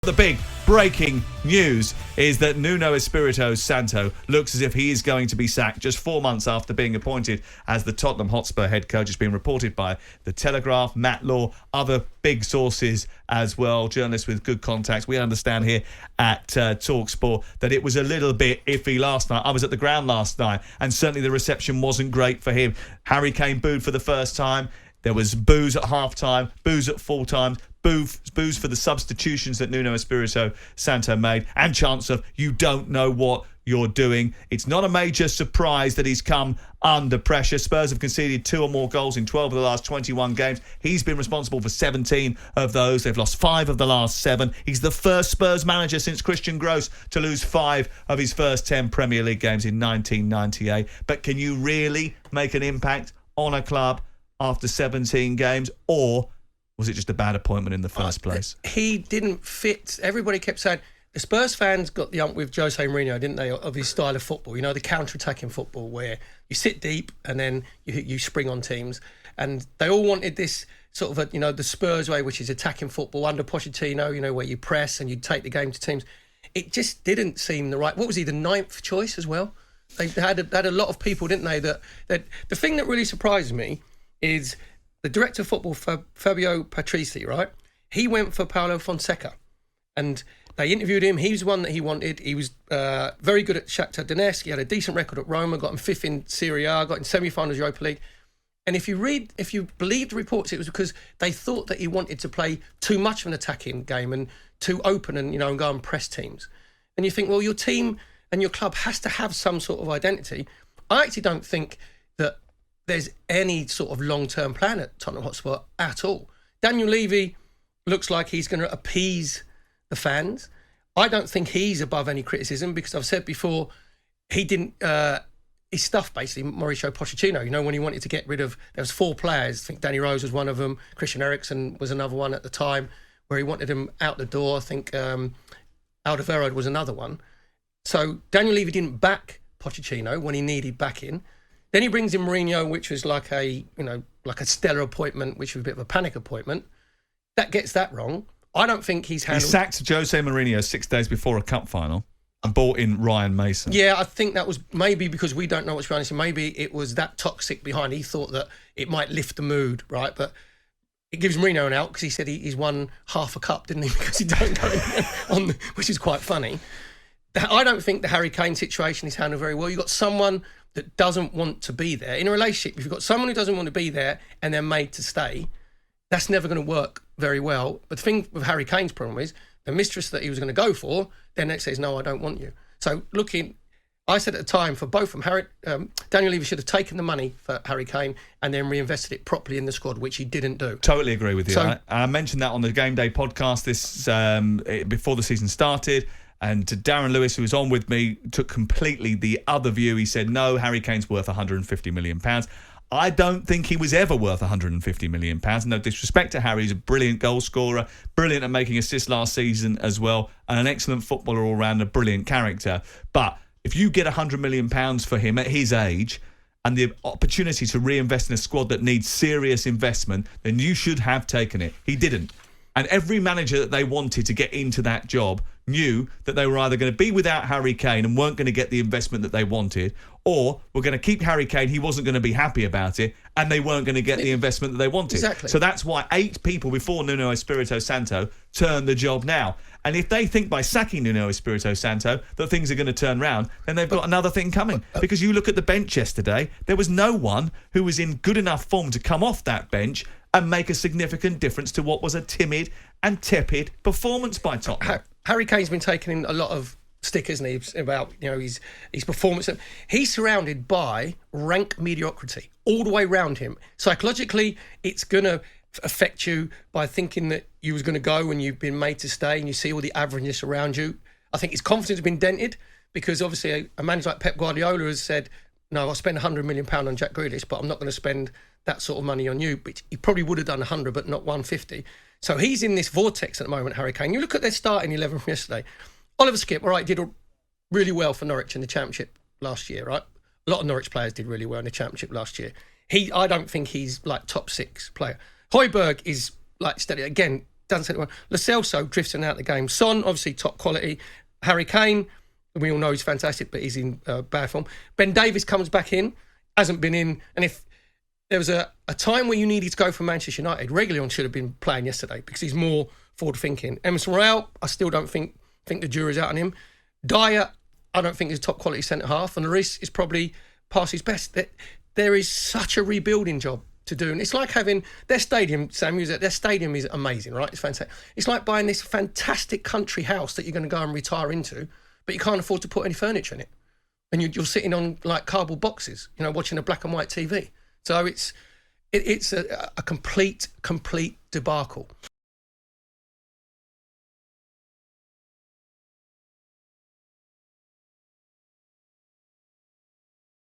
The big breaking news is that Nuno Espirito Santo looks as if he is going to be sacked just 4 months after being appointed as the Tottenham Hotspur head coach. It's been reported by The Telegraph, Matt Law, other big sources as well, journalists with good contacts. We understand here at talkSPORT that it was a little bit iffy last night. I was at the ground last night and certainly the reception wasn't great for him. Harry Kane booed for the first time. There was boos at half-time, boos at full-time, boos for the substitutions that Nuno Espirito Santo made, and chants of, you don't know what you're doing. It's not a major surprise that he's come under pressure. Spurs have conceded 2 or more goals in 12 of the last 21 games. He's been responsible for 17 of those. They've lost 5 of the last 7. He's the first Spurs manager since Christian Gross to lose 5 of his first 10 Premier League games in 1998. But can you really make an impact on a club after 17 games, or was it just a bad appointment in the first place? He didn't fit. Everybody kept saying, the Spurs fans got the ump with Jose Mourinho, didn't they, of his style of football, you know, the counter-attacking football where you sit deep and then you spring on teams. And they all wanted this sort of, the Spurs way, which is attacking football under Pochettino, where you press and you take the game to teams. It just didn't seem the right... What was he, the 9th choice as well? They had a lot of people, didn't they, that the thing that really surprised me is the director of football, Fabio Patrizi, right? He went for Paulo Fonseca and they interviewed him. He was the one that he wanted. He was very good at Shakhtar Donetsk. He had a decent record at Roma, got him 5th in Serie A, got in semi-finals Europa League. And if you believe the reports, it was because they thought that he wanted to play too much of an attacking game and too open and, and go and press teams. And you think, well, your team and your club has to have some sort of identity. I actually don't think that there's any sort of long-term plan at Tottenham Hotspur at all. Daniel Levy looks like he's going to appease the fans. I don't think he's above any criticism because I've said before, he didn't... he stuffed, basically, Mauricio Pochettino. When he wanted to get rid of... There was 4 players. I think Danny Rose was one of them. Christian Eriksen was another one at the time where he wanted him out the door. I think Alderweireld was another one. So Daniel Levy didn't back Pochettino when he needed backing. Then he brings in Mourinho, which was like a stellar appointment, which was a bit of a panic appointment. That gets that wrong. I don't think he's handled... He sacked Jose Mourinho 6 days before a cup final and brought in Ryan Mason. Yeah, I think that was maybe because we don't know what's behind it. Maybe it was that toxic behind. He thought that it might lift the mood, right? But it gives Mourinho an out because he said he's won half a cup, didn't he? Because he don't go on, which is quite funny. I don't think the Harry Kane situation is handled very well. You've got someone that doesn't want to be there. In a relationship, if you've got someone who doesn't want to be there and they're made to stay, that's never going to work very well. But the thing with Harry Kane's problem is the mistress that he was going to go for, then next says, no, I don't want you. So I said at the time for both of them, Daniel Levy should have taken the money for Harry Kane and then reinvested it properly in the squad, which he didn't do. Totally agree with you. So, I mentioned that on the Game Day podcast before the season started. And Darren Lewis, who was on with me, took completely the other view. He said, no, Harry Kane's worth £150 million. I don't think he was ever worth £150 million. No disrespect to Harry. He's a brilliant goal scorer, brilliant at making assists last season as well, and an excellent footballer all round, a brilliant character. But if you get £100 million for him at his age and the opportunity to reinvest in a squad that needs serious investment, then you should have taken it. He didn't. And every manager that they wanted to get into that job knew that they were either going to be without Harry Kane and weren't going to get the investment that they wanted, or were going to keep Harry Kane, he wasn't going to be happy about it, and they weren't going to get the investment that they wanted. Exactly. So that's why 8 people before Nuno Espirito Santo turned the job now. And if they think by sacking Nuno Espirito Santo that things are going to turn round, then they've got another thing coming. Because you look at the bench yesterday, there was no one who was in good enough form to come off that bench and make a significant difference to what was a timid and tepid performance by Tottenham. Harry Kane's been taking a lot of stick, isn't he, about his performance. He's surrounded by rank mediocrity all the way around him. Psychologically, it's going to affect you by thinking that you was going to go and you've been made to stay and you see all the averageness around you. I think his confidence has been dented because obviously a manager like Pep Guardiola has said, no, I'll spend £100 million on Jack Grealish, but I'm not going to spend that sort of money on you. But he probably would have done 100, but not 150. So he's in this vortex at the moment, Harry Kane. You look at their starting 11 from yesterday. Oliver Skipp, all right, did really well for Norwich in the Championship last year, right? A lot of Norwich players did really well in the Championship last year. I don't think he's like top 6 player. Højbjerg is like steady. Again, doesn't set it well. Lo Celso drifts in and out of the game. Son, obviously top quality. Harry Kane, we all know he's fantastic, but he's in bad form. Ben Davies comes back in, hasn't been in, and if there was a time where you needed to go for Manchester United, Reguilon should have been playing yesterday because he's more forward thinking. Emerson Royale, I still don't think the jury's out on him. Dyer, I don't think he's a top quality centre half, and Lloris is probably past his best. There is such a rebuilding job to do, and it's like having their stadium. Sam, their stadium is amazing, right? It's fantastic. It's like buying this fantastic country house that you're going to go and retire into, but you can't afford to put any furniture in it, and you're sitting on like cardboard boxes, watching a black and white TV. So it's a complete debacle.